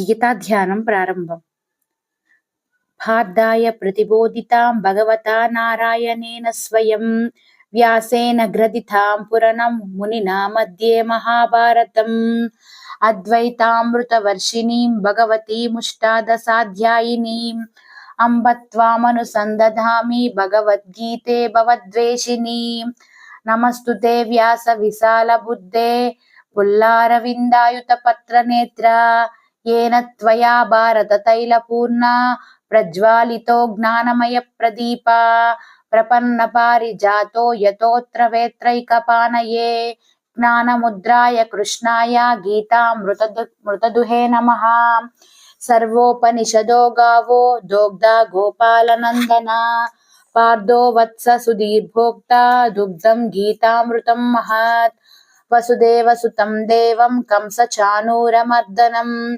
గీతాధ్యానం ప్రారంభం. భార్దాయ ప్రతిబోధితాం భగవతా నారాయణేన స్వయం వ్యాసేన గ్రథితాం పురణం మునినా మధ్యే మహాభారతం. అద్వైతామృతవర్షిణీం భగవతీముష్టాదశాధ్యాయినీం అంబ త్వామనుసందధామి భగవద్గీతే భవద్వేషిణీం. నమస్తుతే వ్యాస విశాల బుద్ధే పుల్లారవిందాయుత పత్రనేత్ర येन त्वया भारत तैलपूर्णा प्रज्वालितो ज्ञानमय प्रदीपा प्रपन्न पारिजातो यतोऽत्र वेत्रैकपानये ज्ञानमुद्राय कृष्णाय गीतामृतदुहे नमः. सर्वोपनिषदो गावो दोग्धा गोपालनन्दना पार्थो वत्स सुधीर्भोक्ता दुग्धं गीतामृतं महत्. वसुदेवसुतं देवं कंसचाणूरमर्दनं